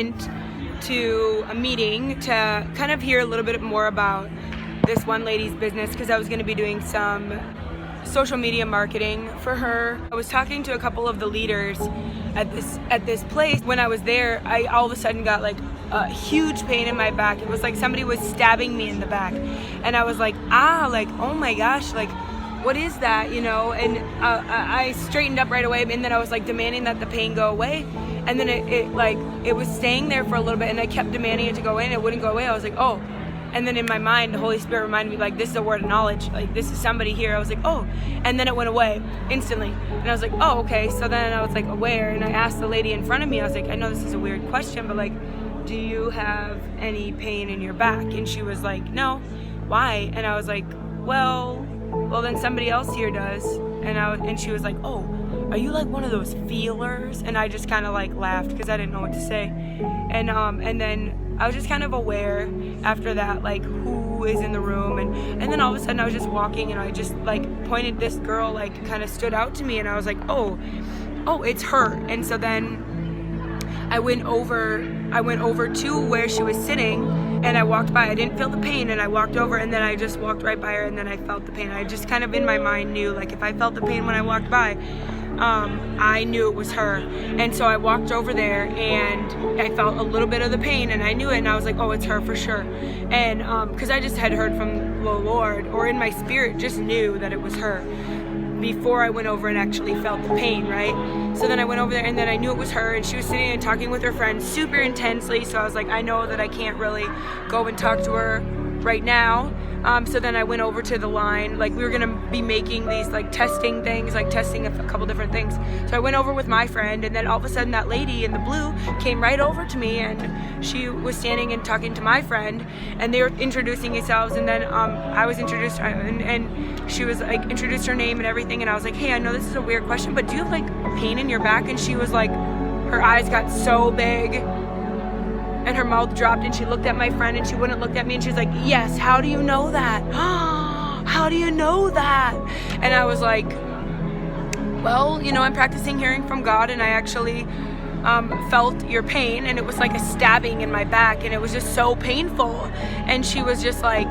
went to a meeting to kind of hear a little bit more about this one lady's business, because I was going to be doing some social media marketing for her. I was talking to a couple of the leaders at this place. When I was there, I all of a sudden got like a huge pain in my back. It was like somebody was stabbing me in the back, and I was like, like, oh my gosh, like, what is that, you know? And I straightened up right away, and then I was like demanding that the pain go away, and then it was staying there for a little bit, and I kept demanding it to go in. It wouldn't go away. I was like, oh. And then in my mind, the Holy Spirit reminded me, like, this is a word of knowledge. Like, this is somebody here. I was like, oh. And then it went away instantly. And I was like, oh, okay. So then I was like aware, and I asked the lady in front of me, I was like, I know this is a weird question, but like, do you have any pain in your back? And she was like, no. Why? And I was like, well, then somebody else here does. And she was like, oh, are you like one of those feelers? And I just kind of like laughed because I didn't know what to say. And then I was just kind of aware after that, like, who is in the room. And then all of a sudden I was just walking, and I just like pointed, this girl like kind of stood out to me, and I was like, oh, it's her. And so then I went over to where she was sitting, and I walked by. I didn't feel the pain, and I walked over, and then I just walked right by her, and then I felt the pain. I just kind of in my mind knew, like, if I felt the pain when I walked by, I knew it was her. And so I walked over there, and I felt a little bit of the pain, and I knew it, and I was like, oh, it's her for sure. And because I just had heard from the Lord, or in my spirit just knew that it was her before I went over and actually felt the pain, right? So then I went over there, and then I knew it was her, and she was sitting and talking with her friend super intensely. So I was like, I know that I can't really go and talk to her right now. So then I went over to the line. Like, we were gonna be making these like testing things, like testing a couple different things. So I went over with my friend, and then all of a sudden that lady in the blue came right over to me, and she was standing and talking to my friend, and they were introducing themselves. And then I was introduced, and she was like introduced her name and everything. And I was like, hey, I know this is a weird question, but do you have like pain in your back? And she was like, her eyes got so big, and her mouth dropped, and she looked at my friend, and she wouldn't look at me, and she was like, yes, how do you know that? How do you know that? And I was like, well, you know, I'm practicing hearing from God, and I actually felt your pain, and it was like a stabbing in my back, and it was just so painful. And she was just like,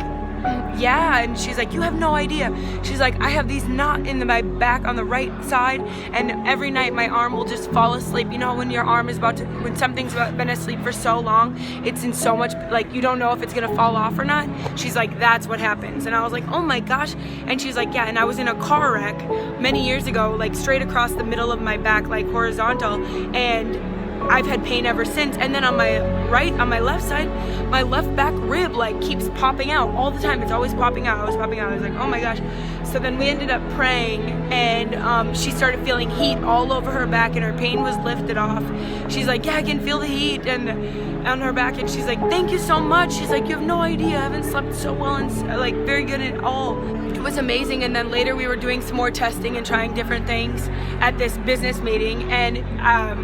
yeah. And she's like, you have no idea. She's like, I have these knots in my back on the right side, and every night my arm will just fall asleep. You know, when your arm is when something's been asleep for so long, it's in so much, like, you don't know if it's gonna fall off or not. She's like, that's what happens. And I was like, oh my gosh. And she's like, yeah. And I was in a car wreck many years ago, like straight across the middle of my back, like horizontal, and I've had pain ever since. And then on my left side, my left back rib like keeps popping out all the time. It's always popping out. I was like, oh my gosh. So then we ended up praying, and she started feeling heat all over her back, and her pain was lifted off. She's like, yeah, I can feel the heat and on her back. And she's like, thank you so much. She's like, you have no idea. I haven't slept so well and like very good at all. It was amazing. And then later we were doing some more testing and trying different things at this business meeting, and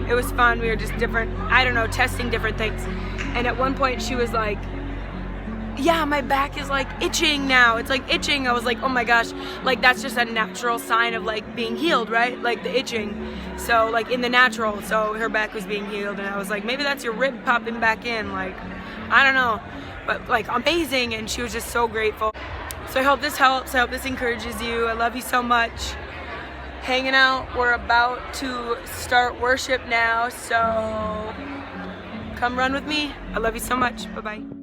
it was fun. We were just testing different things. And at one point she was like, yeah, my back is like itching now. It's like itching. I was like, oh my gosh, like that's just a natural sign of like being healed, right? Like the itching. So like in the natural, so her back was being healed, and I was like, maybe that's your rib popping back in. Like, I don't know, but like amazing. And she was just so grateful. So I hope this helps. I hope this encourages you. I love you so much. Hanging out. We're about to start worship now, so come run with me. I love you so much. Bye-bye.